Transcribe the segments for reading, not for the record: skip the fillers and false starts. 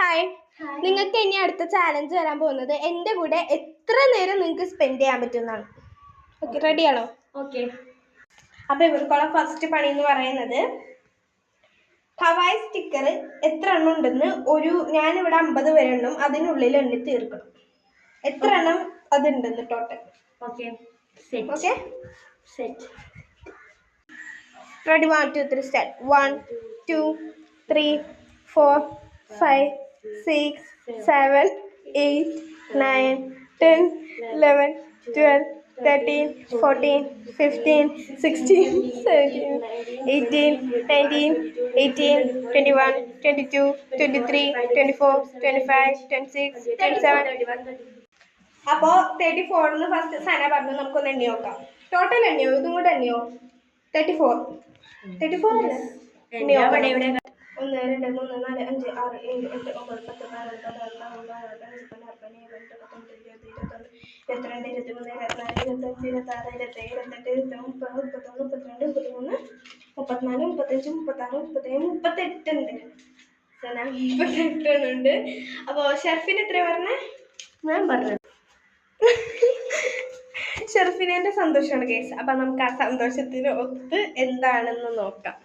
Hi, നിങ്ങൾക്ക് ഇനി അടുത്ത ചാലഞ്ച് വരാൻ പോകുന്നത് എൻ്റെ കൂടെ എത്ര നേരം നിങ്ങൾക്ക് സ്പെൻഡ് ചെയ്യാൻ പറ്റുമെന്നാണ്. ഓക്കെ, റെഡിയാണോ? ഓക്കെ. അപ്പോൾ ഇവർക്കുള്ള ഫസ്റ്റ് പണി എന്ന് പറയുന്നത് ഹവായ് സ്റ്റിക്കർ എത്ര എണ്ണം ഉണ്ടെന്ന് ഞാനിവിടെ 50 വരെ എണ്ണം അതിനുള്ളിൽ എണ്ണി തീർക്കണം. എത്ര എണ്ണം അതുണ്ടെന്ന് total. Okay, okay, set. Ready? 1 2 3 start. 1 2 3 4 5 6 7 8 9 10 11 12 13 14 15 16 17 18 19 18 21 22 23 24 25 26 27. അപ്പോൾ 34 ഫസ്റ്റ് സന പറഞ്ഞു. നമുക്കൊന്ന് എണ്ണി നോക്കാം. ടോട്ടൽ എണ്ണിയോ? ഇതും കൂടെ എണ്ണിയോ? 34 അല്ലേ? 1 2 3 4 5 6 7 8 9 10 11 12 13 22 24 25 26 27 28 29 30 31 32 34 35 36 37 38 ഉണ്ട്. അപ്പോൾ ഷെർഫിന് എത്രയാണ് പറഞ്ഞത്? ഞാൻ പറഞ്ഞത് ഷെർഫിനെ സന്തോഷമാണ് കേസ്. അപ്പം നമുക്ക് ആ സന്തോഷത്തിന് ഒത്ത് എന്താണെന്ന് നോക്കാം.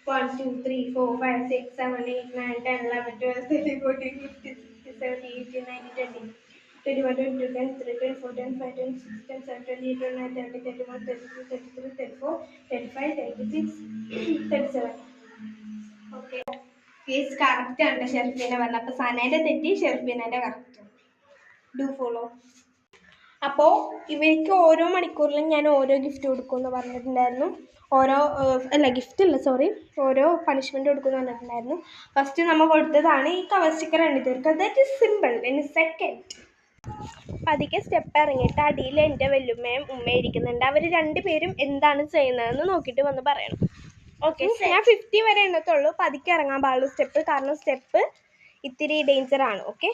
1 2 3 4 5 6 7 8 9 10 11 12 13 14 15 16 17 18 19 20 21 22 23 24 25 26 27 28 29 30 31 32 33 34 35 36 37. ഓക്കെ, കേസ് കറക്റ്റ് ആണ് ഷെർഫിനെ പറഞ്ഞത്. അപ്പോൾ സനേൻ്റെ തെറ്റി, ഷെർഫിനെ കറക്റ്റ്. Do follow. അപ്പോൾ ഇവർക്ക് ഓരോ മണിക്കൂറിലും ഞാൻ ഓരോ ഗിഫ്റ്റ് കൊടുക്കുമെന്ന് പറഞ്ഞിട്ടുണ്ടായിരുന്നു. ഓരോ പണിഷ്മെൻറ്റ് കൊടുക്കുമെന്ന് പറഞ്ഞിട്ടുണ്ടായിരുന്നു. ഫസ്റ്റ് നമ്മൾ കൊടുത്തതാണ് ഈ കവർ സ്റ്റിക്കർ എണ്ണി തീർക്കുക. That is simple. In second പതുക്കെ സ്റ്റെപ്പ് ഇറങ്ങിയിട്ട് അടിയിൽ എൻ്റെ വല്യമ്മയും ഉമ്മയും ഇരിക്കുന്നുണ്ട്. അവർ 2 പേരും എന്താണ് ചെയ്യുന്നതെന്ന് നോക്കിയിട്ട് വന്ന് പറയണം. ഓക്കെ, ഞാൻ 50 വരെ എണ്ണത്തുള്ളൂ. പതുക്കെ ഇറങ്ങാൻ പാടുള്ളൂ സ്റ്റെപ്പ്, കാരണം സ്റ്റെപ്പ് ഇത്തിരി ഡേഞ്ചറാണ്. ഓക്കെ.